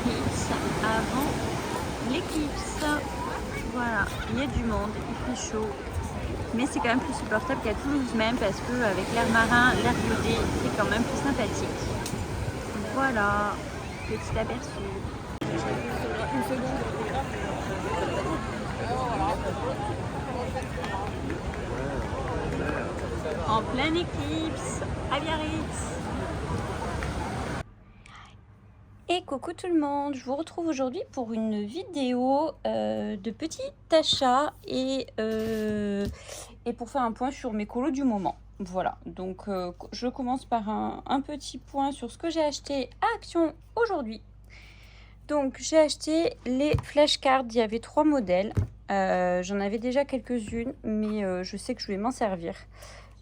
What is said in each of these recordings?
Biarritz avant l'éclipse. Voilà, il y a du monde, il fait chaud. Mais c'est quand même plus supportable qu'à Toulouse même parce qu'avec l'air marin, l'air iodé, c'est quand même plus sympathique. Voilà, petit aperçu. En pleine éclipse à Biarritz. Et coucou tout le monde, je vous retrouve aujourd'hui pour une vidéo de petits achats et pour faire un point sur mes colos du moment. Voilà, donc je commence par un petit point sur ce que j'ai acheté à Action aujourd'hui. Donc j'ai acheté les flashcards, il y avait 3 modèles. J'en avais déjà quelques-unes, mais je sais que je vais m'en servir.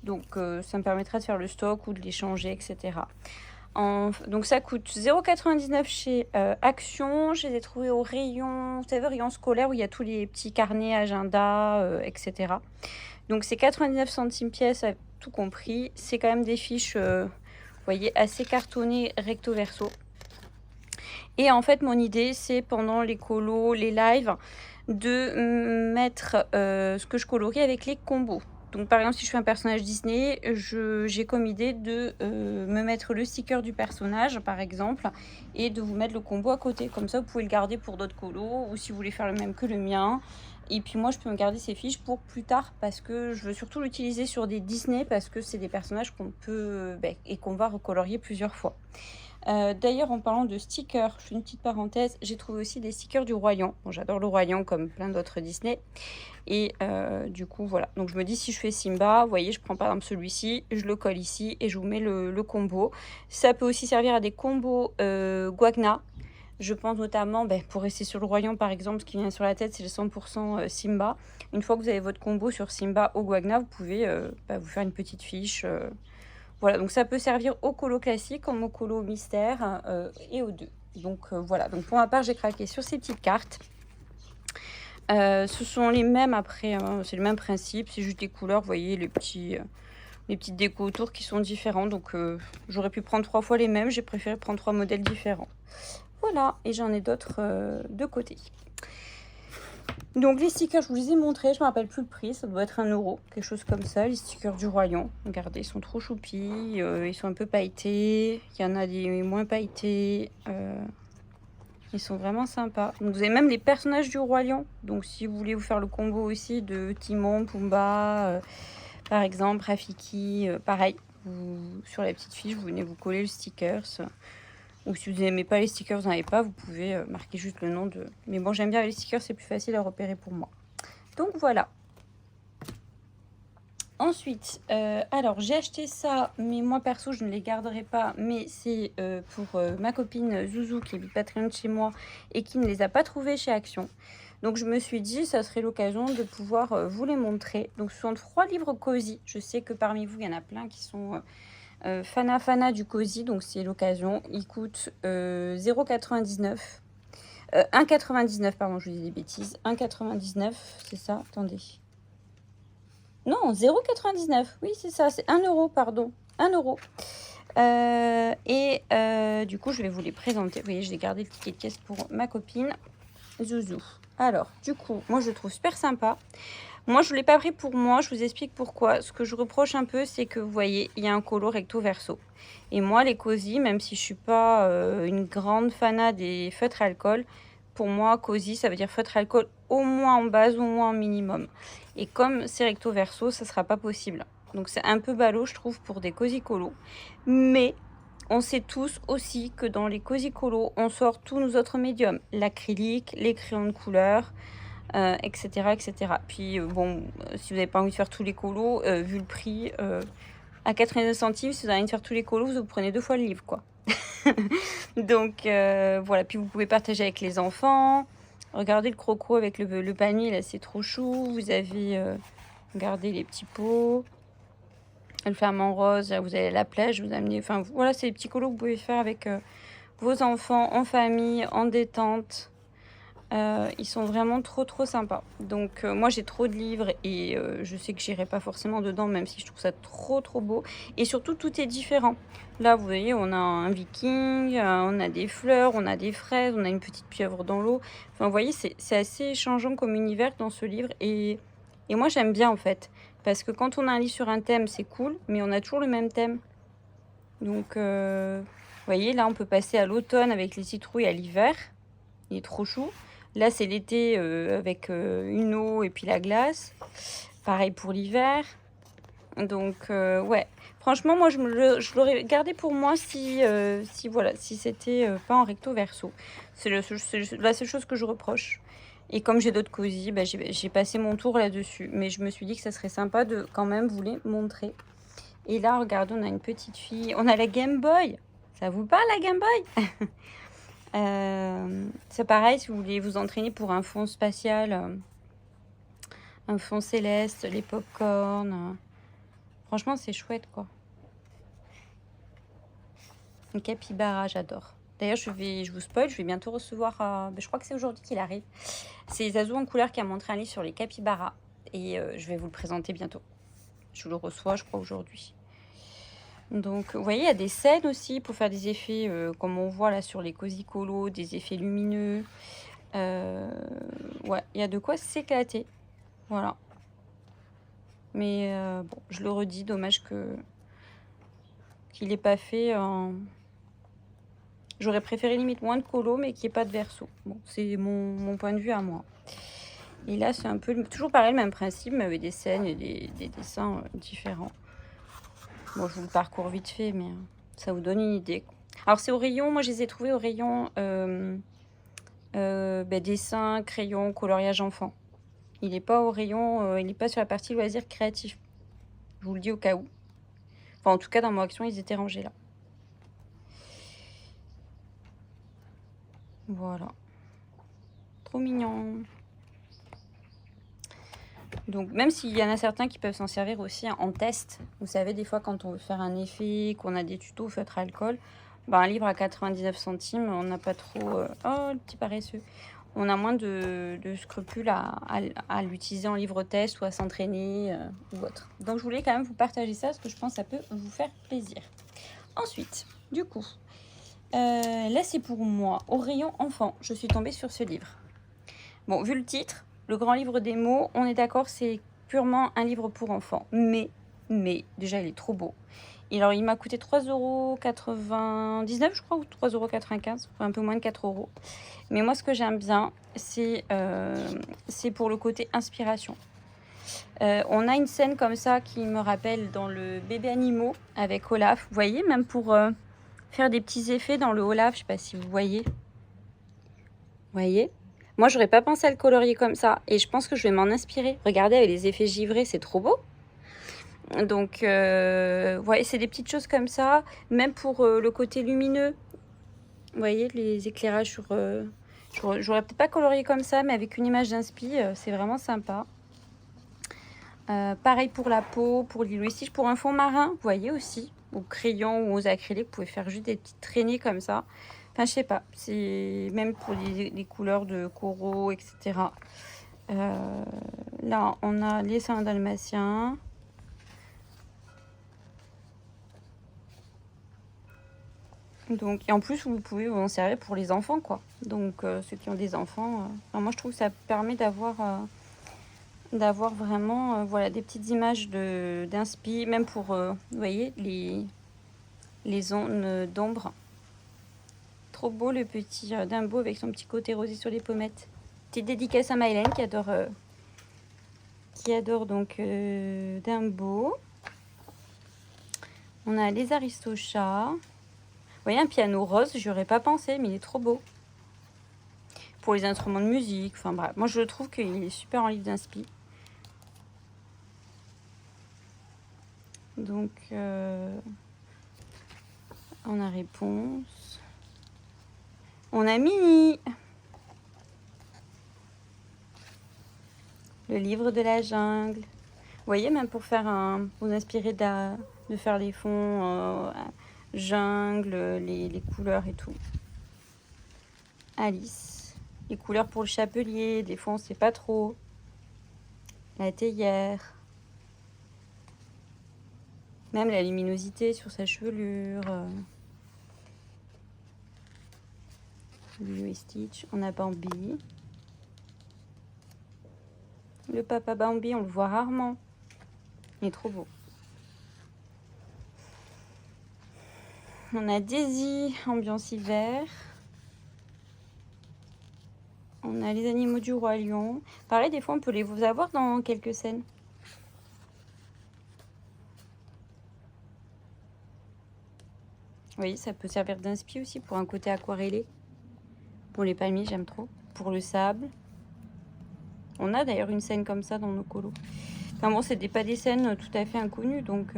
Donc ça me permettra de faire le stock ou de les changer, etc. Donc ça coûte 0,99 chez Action. Je les ai trouvés au rayon, vous savez, rayon scolaire où il y a tous les petits carnets, agendas, etc. Donc c'est 99 centimes pièce, tout compris. C'est quand même des fiches, vous voyez, assez cartonnées recto verso. Et en fait, mon idée, c'est pendant les colos, les lives, de mettre ce que je colorie avec les combos. Donc par exemple, si je fais un personnage Disney, j'ai comme idée de me mettre le sticker du personnage, par exemple, et de vous mettre le combo à côté. Comme ça, vous pouvez le garder pour d'autres colos, ou si vous voulez faire le même que le mien. Et puis moi, je peux me garder ces fiches pour plus tard, parce que je veux surtout l'utiliser sur des Disney, parce que c'est des personnages qu'on peut et qu'on va recolorier plusieurs fois. D'ailleurs, en parlant de stickers, je fais une petite parenthèse, j'ai trouvé aussi des stickers du Royan. Bon, j'adore le Royan comme plein d'autres Disney. Et du coup, voilà. Donc, je me dis, si je fais Simba, vous voyez, je prends par exemple celui-ci, je le colle ici et je vous mets le combo. Ça peut aussi servir à des combos Guagna. Je pense notamment, pour rester sur le Royan, par exemple, ce qui vient sur la tête, c'est le 100% Simba. Une fois que vous avez votre combo sur Simba au Guagna, vous pouvez vous faire une petite fiche. Voilà, donc ça peut servir au colo classique comme au colo mystère et aux deux. Donc voilà, donc pour ma part, j'ai craqué sur ces petites cartes. Ce sont les mêmes après, hein, c'est le même principe, c'est juste des couleurs, vous voyez, les petites décos autour qui sont différents. Donc j'aurais pu prendre 3 fois les mêmes, j'ai préféré prendre 3 modèles différents. Voilà, et j'en ai d'autres de côté. Donc les stickers, je vous les ai montrés, je ne me rappelle plus le prix, ça doit être 1 €, quelque chose comme ça. Les stickers du Royan, regardez, ils sont trop choupis, ils sont un peu pailletés, il y en a des moins pailletés, ils sont vraiment sympas. Donc vous avez même les personnages du Roi Lion, donc si vous voulez vous faire le combo aussi de Timon, Pumba, par exemple, Rafiki, pareil, sur la petite fiche, vous venez vous coller le stickers. Ou si vous n'aimez pas les stickers, vous n'en avez pas, vous pouvez marquer juste le nom de... Mais bon, j'aime bien les stickers, c'est plus facile à repérer pour moi. Donc voilà. Ensuite, alors j'ai acheté ça, mais moi perso, je ne les garderai pas. Mais c'est pour ma copine Zouzou qui habite pas très loin de chez moi et qui ne les a pas trouvés chez Action. Donc je me suis dit, ça serait l'occasion de pouvoir vous les montrer. Donc ce sont 3 livres cosy. Je sais que parmi vous, il y en a plein qui sont... Fana du Cozy, donc c'est l'occasion. Il coûte 0,99. 1,99, pardon, je vous dis des bêtises. 1,99, c'est ça, attendez. Non, 0,99, oui, c'est ça, c'est 1 €, pardon. 1 €. Du coup, je vais vous les présenter. Vous voyez, je vais garder le ticket de caisse pour ma copine Zouzou. Alors, du coup, moi, je le trouve super sympa. Moi, je ne l'ai pas pris pour moi. Je vous explique pourquoi. Ce que je reproche un peu, c'est que vous voyez, il y a un colo recto verso. Et moi, les cosy, même si je suis pas une grande fanat des feutres alcool, pour moi, cosy, ça veut dire feutre alcool au moins en base, au moins en minimum. Et comme c'est recto verso, ça sera pas possible. Donc c'est un peu ballot, je trouve, pour des cosy colos. Mais on sait tous aussi que dans les cosy colos, on sort tous nos autres médiums. L'acrylique, les crayons de couleur, etc., etc. Puis bon, si vous n'avez pas envie de faire tous les colos, vu le prix, à 99 centimes, si vous avez envie de faire tous les colos, vous prenez 2 fois le livre, quoi. Donc voilà, puis vous pouvez partager avec les enfants. Regardez le croco avec le panier, là, c'est trop chou. Vous avez, regardez les petits pots. Le flamant rose, là, vous allez à la plage, vous amenez... Enfin, voilà, c'est les petits colos que vous pouvez faire avec vos enfants, en famille, en détente. Ils sont vraiment trop sympas. Donc moi j'ai trop de livres et je sais que j'irai pas forcément dedans, même si je trouve ça trop beau. Et surtout tout est différent. Là vous voyez, on a un viking, on a des fleurs, on a des fraises, on a une petite pieuvre dans l'eau. Enfin vous voyez, c'est assez changeant comme univers dans ce livre. Et moi j'aime bien en fait. Parce que quand on a un livre sur un thème, c'est cool, mais on a toujours le même thème. Donc vous voyez, là on peut passer à l'automne avec les citrouilles, à l'hiver. Il est trop chou. Là, c'est l'été avec une eau et puis la glace. Pareil pour l'hiver. Donc, ouais. Franchement, moi, je l'aurais gardé pour moi si c'était pas en recto verso. C'est la seule chose que je reproche. Et comme j'ai d'autres cosy, bah, j'ai passé mon tour là-dessus. Mais je me suis dit que ça serait sympa de quand même vous les montrer. Et là, regardez, on a une petite fille. On a la Game Boy. Ça vous parle, la Game Boy? C'est pareil si vous voulez vous entraîner pour un fond spatial, un fond céleste, les pop-corn. Franchement, c'est chouette, quoi. Un capybara, j'adore. D'ailleurs, je vous spoil, je vais bientôt recevoir, je crois que c'est aujourd'hui qu'il arrive. C'est Zazo en couleur qui a montré un livre sur les capybaras. Et je vais vous le présenter bientôt. Je le reçois, je crois, aujourd'hui. Donc, vous voyez, il y a des scènes aussi pour faire des effets, comme on voit là sur les Cozy Colo, des effets lumineux. Ouais, il y a de quoi s'éclater. Voilà. Mais bon, je le redis, dommage qu'il n'ait pas fait en... J'aurais préféré limite moins de colo, mais qu'il n'y ait pas de verso. Bon, c'est mon point de vue à moi. Et là, c'est un peu toujours pareil, le même principe, mais avec des scènes et des dessins différents. Bon, je vous le parcours vite fait, mais ça vous donne une idée. Alors, c'est au rayon, moi je les ai trouvés au rayon dessin, crayon, coloriage enfant. Il n'est pas au rayon, il n'est pas sur la partie loisirs créatifs. Je vous le dis au cas où. Enfin, en tout cas, dans mon action, ils étaient rangés là. Voilà. Trop mignon. Donc, même s'il y en a certains qui peuvent s'en servir aussi en test. Vous savez, des fois, quand on veut faire un effet, qu'on a des tutos feutre alcool, bah, un livre à 99 centimes, on n'a pas trop... Oh, le petit paresseux. On a moins de scrupules à l'utiliser en livre test ou à s'entraîner ou autre. Donc, je voulais quand même vous partager ça parce que je pense que ça peut vous faire plaisir. Ensuite, du coup, là, c'est pour moi. Au rayon enfant, je suis tombée sur ce livre. Bon, vu le titre, le grand livre des mots, on est d'accord, c'est purement un livre pour enfants. Mais, déjà, il est trop beau. Et alors, il m'a coûté 3,99 €, je crois, ou 3,95 €, un peu moins de 4 €. Mais moi, ce que j'aime bien, c'est pour le côté inspiration. On a une scène comme ça qui me rappelle dans le bébé animaux avec Olaf. Vous voyez, même pour faire des petits effets dans le Olaf, je sais pas si vous voyez. Vous voyez? Moi, j'aurais pas pensé à le colorier comme ça. Et je pense que je vais m'en inspirer. Regardez, avec les effets givrés, c'est trop beau. Donc, ouais, c'est des petites choses comme ça. Même pour le côté lumineux. Vous voyez, les éclairages sur... j'aurais peut-être pas colorié comme ça, mais avec une image d'inspi, c'est vraiment sympa. Pareil pour la peau, pour l'île aussi, pour un fond marin, vous voyez aussi. Au crayon ou aux acryliques, vous pouvez faire juste des petites traînées comme ça. Enfin, je sais pas, c'est même pour les couleurs de coraux, etc. Là, on a les seins dalmatiens. Donc, et en plus, vous pouvez vous en servir pour les enfants, quoi. Donc, ceux qui ont des enfants, enfin, moi, je trouve que ça permet d'avoir vraiment voilà, des petites images d'inspi, même pour, vous voyez, les zones d'ombre. Trop beau le petit Dumbo avec son petit côté rosé sur les pommettes. Petite dédicace à Mylène qui adore donc Dumbo. On a les Aristochats. Vous voyez, un piano rose, j'aurais pas pensé, mais il est trop beau. Pour les instruments de musique, enfin bref. Moi, je trouve qu'il est super en livre d'inspi. Donc, on a réponse. On a Mini. Le livre de la jungle. Vous voyez, même pour faire vous inspirer de faire les fonds jungle, les couleurs et tout. Alice. Les couleurs pour le chapelier, des fois on sait pas trop. La théière. Même la luminosité sur sa chevelure. Lilo et Stitch. On a Bambi. Le papa Bambi, on le voit rarement. Il est trop beau. On a Daisy, ambiance hiver. On a les animaux du roi lion. Pareil, des fois, on peut les vous avoir dans quelques scènes. Oui, ça peut servir d'inspi aussi pour un côté aquarellé. Pour les palmiers, j'aime trop. Pour le sable. On a d'ailleurs une scène comme ça dans nos colos. Enfin bon, c'est pas des scènes tout à fait inconnues, donc...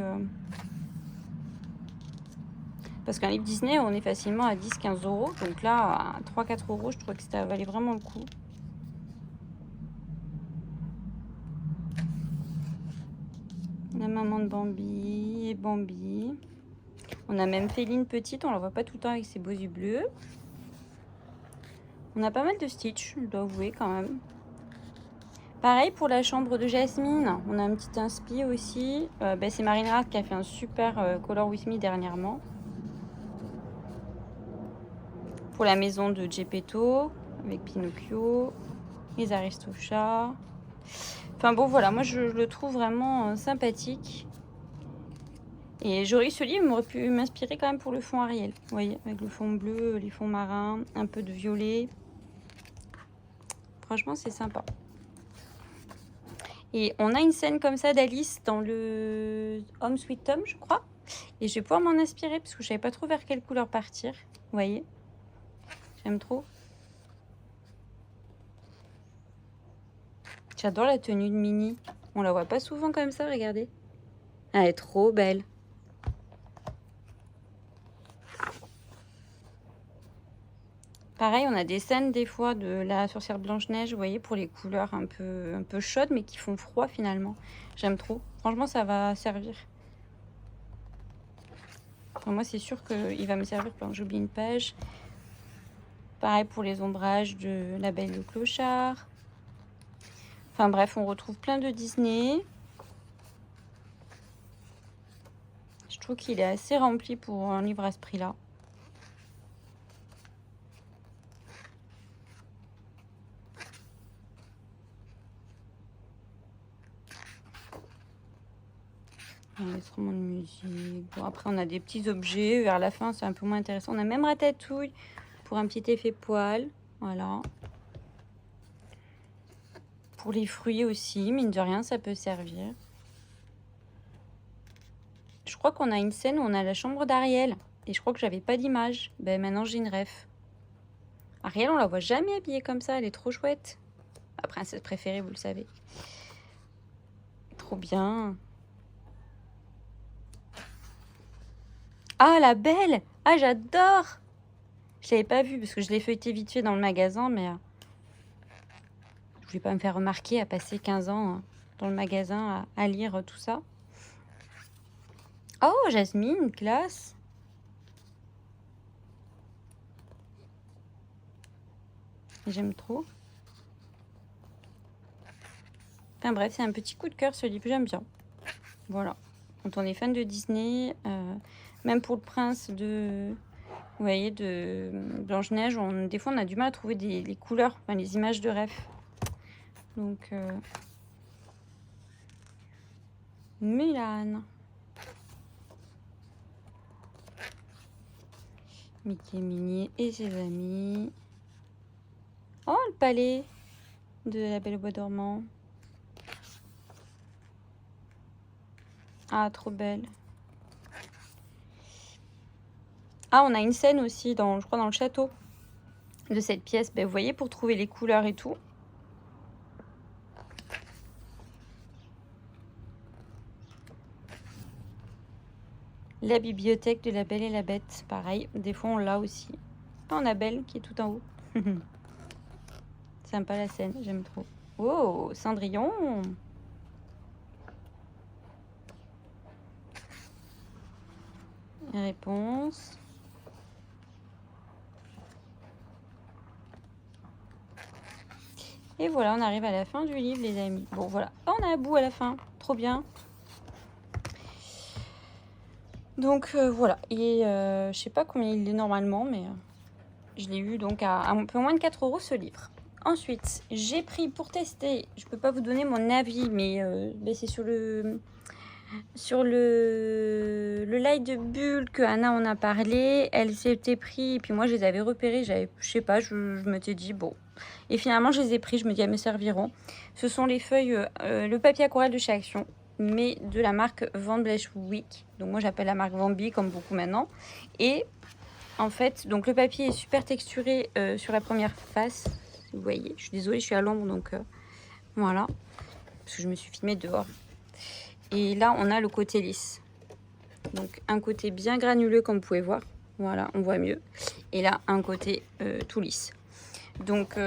Parce qu'un livre Disney, on est facilement à 10-15 euros. Donc là, à 3-4 euros, je trouvais que ça valait vraiment le coup. La maman de Bambi et Bambi. On a même Féline petite, on la voit pas tout le temps avec ses beaux yeux bleus. On a pas mal de Stitch, je dois avouer quand même. Pareil pour la chambre de Jasmine, on a un petit inspi aussi. C'est Marine Rath qui a fait un super Color With Me dernièrement. Pour la maison de Geppetto, avec Pinocchio, les Aristochats. Enfin bon voilà, moi je le trouve vraiment sympathique. Et j'aurais ce livre m'aurait pu m'inspirer quand même pour le fond Ariel. Vous voyez, avec le fond bleu, les fonds marins, un peu de violet. Franchement, c'est sympa. Et on a une scène comme ça d'Alice dans le Home Sweet Home, je crois. Et je vais pouvoir m'en inspirer parce que je savais pas trop vers quelle couleur partir. Vous voyez, j'aime trop. J'adore la tenue de Minnie. On la voit pas souvent comme ça, regardez. Elle est trop belle. Pareil, on a des scènes des fois de la sorcière Blanche-Neige, vous voyez, pour les couleurs un peu chaudes, mais qui font froid finalement. J'aime trop. Franchement, ça va servir. Enfin, moi, c'est sûr qu'il va me servir pendant que j'oublie une page. Pareil pour les ombrages de La Belle et le Clochard. Enfin bref, on retrouve plein de Disney. Je trouve qu'il est assez rempli pour un livre à ce prix-là. Instrument de musique. Bon, après, on a des petits objets. Vers la fin, c'est un peu moins intéressant. On a même Ratatouille pour un petit effet poil. Voilà. Pour les fruits aussi, mine de rien, ça peut servir. Je crois qu'on a une scène où on a la chambre d'Ariel. Et je crois que j'avais pas d'image. Ben maintenant, j'ai une ref. Ariel, on la voit jamais habillée comme ça. Elle est trop chouette. Ma princesse préférée, vous le savez. Trop bien. Ah, la Belle! Ah, j'adore! Je l'avais pas vue parce que je l'ai feuilleté vite fait dans le magasin, mais je voulais pas me faire remarquer à passer 15 ans dans le magasin à lire tout ça. Oh, Jasmine, classe! J'aime trop. Enfin bref, c'est un petit coup de cœur ce livre, j'aime bien. Voilà. Quand on est fan de Disney, même pour le prince de... Vous voyez, de Blanche-Neige, des fois on a du mal à trouver les couleurs, enfin les images de rêve. Donc, Mulan. Mickey, Minnie et ses amis. Oh, le palais de La Belle au Bois dormant. Ah, trop belle. Ah, on a une scène aussi, je crois, dans le château de cette pièce. Ben, vous voyez, pour trouver les couleurs et tout. La bibliothèque de La Belle et la Bête, pareil. Des fois, on l'a aussi. Ah, on a Belle qui est tout en haut. Sympa la scène, j'aime trop. Oh, Cendrillon. Réponse. Et voilà, on arrive à la fin du livre, les amis. Bon, voilà. Oh, on a un bout à la fin. Trop bien. Donc, voilà. Et je sais pas combien il est normalement, mais je l'ai eu donc à un peu moins de 4 € ce livre. Ensuite, j'ai pris pour tester, je peux pas vous donner mon avis, mais c'est sur le live de Bulle que Anna en a parlé. Elle s'était pris, et puis moi je les avais repérés, je sais pas, je m'étais dit bon. Et finalement je les ai pris, je me dis elles me serviront. Ce sont les feuilles, le papier aquarelle de chez Action, mais de la marque Van Bleschwijk. Donc moi j'appelle la marque Vambi comme beaucoup maintenant. Et en fait, donc le papier est super texturé sur la première face. Vous voyez, je suis désolée, je suis à l'ombre, donc voilà. Parce que je me suis filmée dehors. Et là, on a le côté lisse. Donc, un côté bien granuleux, comme vous pouvez voir. Voilà, on voit mieux. Et là, un côté tout lisse. Donc,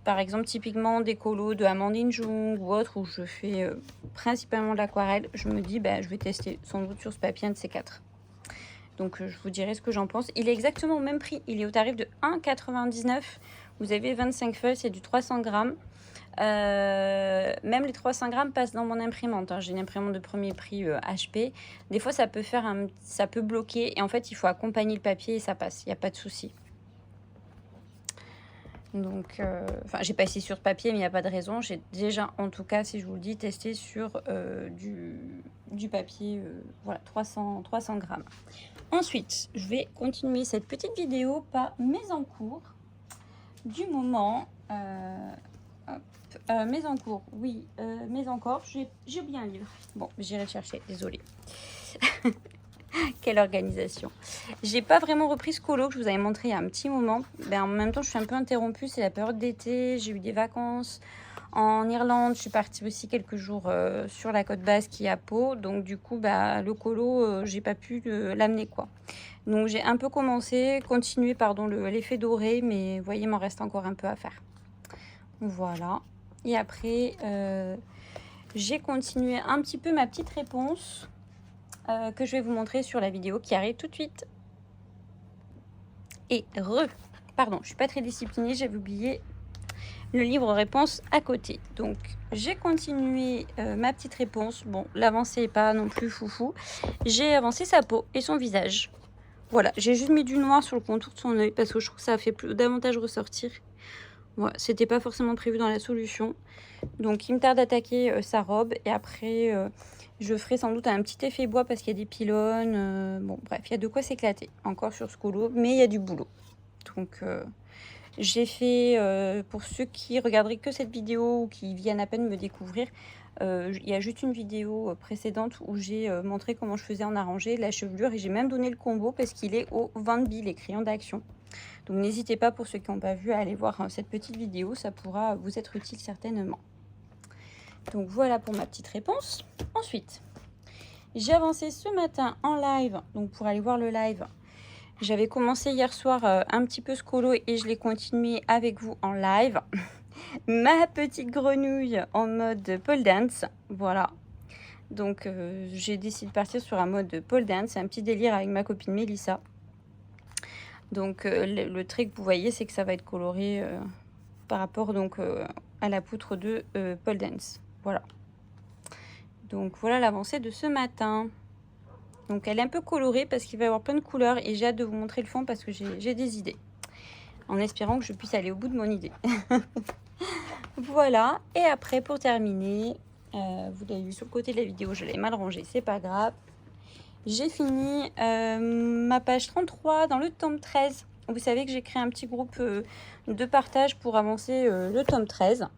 par exemple, typiquement des colos de Amandine Jung ou autre, où je fais principalement de l'aquarelle, je me dis, je vais tester sans doute sur ce papier un de ces 4. Donc, je vous dirai ce que j'en pense. Il est exactement au même prix. Il est au tarif de 1,99 €. Vous avez 25 feuilles, c'est du 300 grammes. Même les 300 grammes passent dans mon imprimante. J'ai une imprimante de premier prix HP. Des fois, ça peut bloquer. Et en fait, il faut accompagner le papier et ça passe. Il n'y a pas de souci. Donc, j'ai pas essayé sur ce papier, mais il n'y a pas de raison. J'ai déjà, en tout cas, si je vous le dis, testé sur du papier, voilà, 300 grammes. Ensuite, je vais continuer cette petite vidéo par mes encours du moment. Mes encours, oui, mes encours, j'ai oublié un livre. Bon, j'irai le chercher, désolée. Quelle organisation. J'ai pas vraiment repris ce colo que je vous avais montré il y a un petit moment. En même temps, je suis un peu interrompue, c'est la période d'été, j'ai eu des vacances en Irlande, je suis partie aussi quelques jours sur la côte basque qui est à Pau. Donc du coup, le colo, j'ai pas pu l'amener quoi. Donc j'ai un peu continué l'effet doré, mais vous voyez, il m'en reste encore un peu à faire. Voilà. Et après, j'ai continué un petit peu ma petite réponse que je vais vous montrer sur la vidéo qui arrive tout de suite. Et pardon, je suis pas très disciplinée, j'avais oublié le livre réponse à côté. Donc, j'ai continué ma petite réponse. Bon, l'avancée n'est pas non plus foufou. J'ai avancé sa peau et son visage. Voilà, j'ai juste mis du noir sur le contour de son œil parce que je trouve que ça a fait davantage ressortir. Ouais, c'était pas forcément prévu dans la solution. Donc il me tarde d'attaquer sa robe et après je ferai sans doute un petit effet bois parce qu'il y a des pylônes. Bon bref, il y a de quoi s'éclater encore sur ce colo, mais il y a du boulot. Donc j'ai fait, pour ceux qui regarderaient que cette vidéo ou qui viennent à peine me découvrir, il y a juste une vidéo précédente où j'ai montré comment je faisais en arranger la chevelure et j'ai même donné le combo parce qu'il est au Vambi, les crayons d'action. Donc n'hésitez pas, pour ceux qui n'ont pas vu, à aller voir cette petite vidéo, ça pourra vous être utile certainement. Donc voilà pour ma petite réponse. Ensuite, j'ai avancé ce matin en live, donc pour aller voir le live. J'avais commencé hier soir un petit peu ce colo et je l'ai continué avec vous en live. Ma petite grenouille en mode pole dance, voilà. Donc j'ai décidé de partir sur un mode pole dance, c'est un petit délire avec ma copine Mélissa. Donc le trick, vous voyez, c'est que ça va être coloré par rapport donc à la poutre de pole dance. Voilà. Donc voilà l'avancée de ce matin. Donc elle est un peu colorée parce qu'il va y avoir plein de couleurs et j'ai hâte de vous montrer le fond parce que j'ai des idées. En espérant que je puisse aller au bout de mon idée. Voilà. Et après, pour terminer, vous l'avez vu sur le côté de la vidéo, je l'ai mal rangé, c'est pas grave. J'ai fini ma page 33 dans le tome 13. Vous savez que j'ai créé un petit groupe de partage pour avancer le tome 13.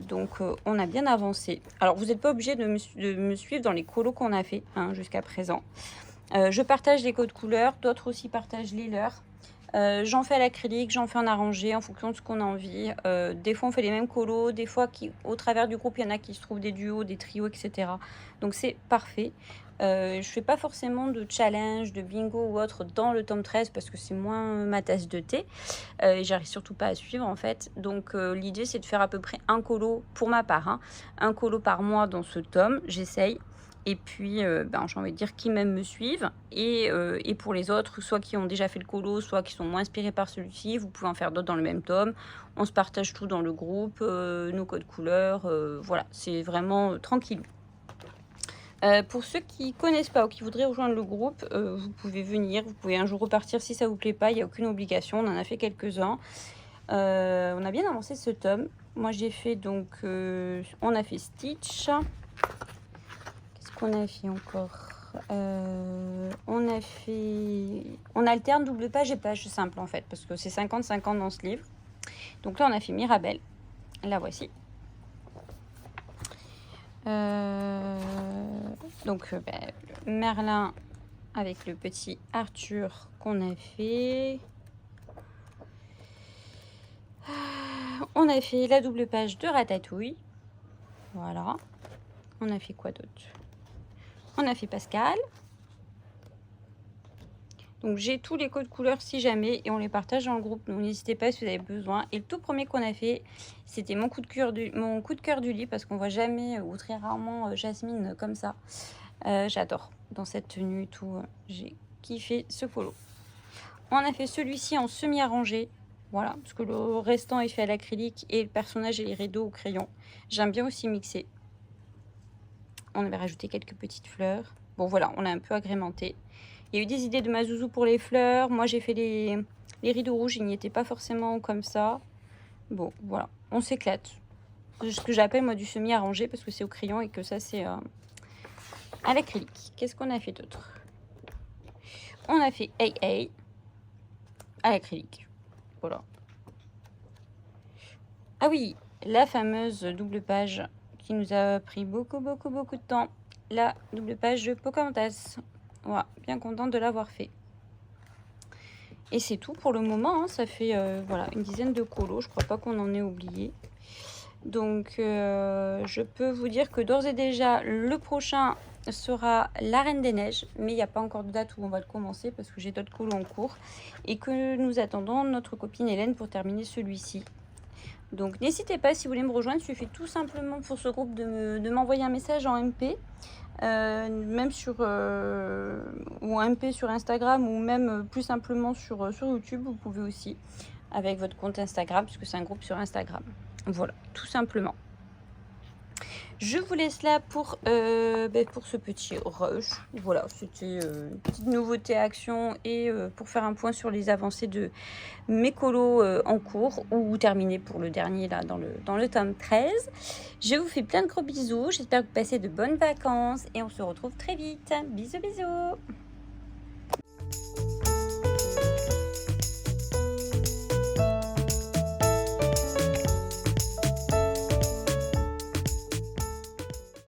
Donc on a bien avancé. Alors vous n'êtes pas obligé de me suivre dans les colos qu'on a fait jusqu'à présent. Je partage les codes couleurs, d'autres aussi partagent les leurs. J'en fais à l'acrylique, j'en fais en arrangé en fonction de ce qu'on a envie. Des fois on fait les mêmes colos, des fois au travers du groupe il y en a qui se trouvent des duos, des trios, etc. Donc c'est parfait. Je fais pas forcément de challenge, de bingo ou autre dans le tome 13 parce que c'est moins ma tasse de thé et j'arrive surtout pas à suivre en fait. Donc l'idée c'est de faire à peu près un colo pour ma part, un colo par mois dans ce tome, j'essaye. Et puis, ben, j'ai envie de dire qui même me suivent. Et pour les autres, soit qui ont déjà fait le colo, soit qui sont moins inspirés par celui-ci, vous pouvez en faire d'autres dans le même tome. On se partage tout dans le groupe, nos codes couleurs, voilà, c'est vraiment tranquille. Pour ceux qui connaissent pas ou qui voudraient rejoindre le groupe, vous pouvez venir, vous pouvez un jour repartir si ça vous plaît pas, il n'y a aucune obligation, on en a fait quelques-uns. On a bien avancé ce tome. Moi j'ai fait donc, on a fait Stitch. Qu'est-ce qu'on a fait encore? On alterne double page et page simple en fait, parce que c'est 50-50 dans ce livre. Donc là on a fait Mirabelle, la voici. Donc Merlin avec le petit Arthur qu'on a fait. On a fait la double page de Ratatouille. Voilà. On a fait quoi d'autre? On a fait Pascal. Donc j'ai tous les codes couleurs si jamais et on les partage dans le groupe. Donc n'hésitez pas si vous avez besoin. Et le tout premier qu'on a fait, c'était mon coup de cœur du lit parce qu'on voit jamais ou très rarement Jasmine comme ça. J'adore dans cette tenue et tout. J'ai kiffé ce colo. On a fait celui-ci en semi-arrangé. Voilà, parce que le restant est fait à l'acrylique et le personnage et les rideaux au crayon. J'aime bien aussi mixer. On avait rajouté quelques petites fleurs. Bon voilà, on a un peu agrémenté. Il y a eu des idées de Mazouzou pour les fleurs. Moi, j'ai fait les rideaux rouges. Ils n'y étaient pas forcément comme ça. Bon, voilà. On s'éclate. C'est ce que j'appelle, moi, du semi-arrangé parce que c'est au crayon et que ça, c'est à l'acrylique. Qu'est-ce qu'on a fait d'autre? On a fait AA à l'acrylique. Voilà. Ah oui, la fameuse double page qui nous a pris beaucoup de temps. La double page de Pocahontas. Voilà, bien contente de l'avoir fait. Et c'est tout pour le moment, hein. Ça fait voilà, une dizaine de colos, je crois pas qu'on en ait oublié. Donc je peux vous dire que d'ores et déjà, le prochain sera la Reine des Neiges, mais il n'y a pas encore de date où on va le commencer parce que j'ai d'autres colos en cours et que nous attendons notre copine Hélène pour terminer celui-ci. Donc n'hésitez pas, si vous voulez me rejoindre, il suffit tout simplement pour ce groupe de m'envoyer un message en MP. Même sur ou un MP sur Instagram ou même plus simplement sur YouTube, vous pouvez aussi avec votre compte Instagram puisque c'est un groupe sur Instagram. Voilà, tout simplement. Je vous laisse là pour ce petit rush. Voilà, c'était une petite nouveauté action et pour faire un point sur les avancées de mes colos en cours ou terminés pour le dernier là dans le tome 13. Je vous fais plein de gros bisous. J'espère que vous passez de bonnes vacances et on se retrouve très vite. Bisous bisous.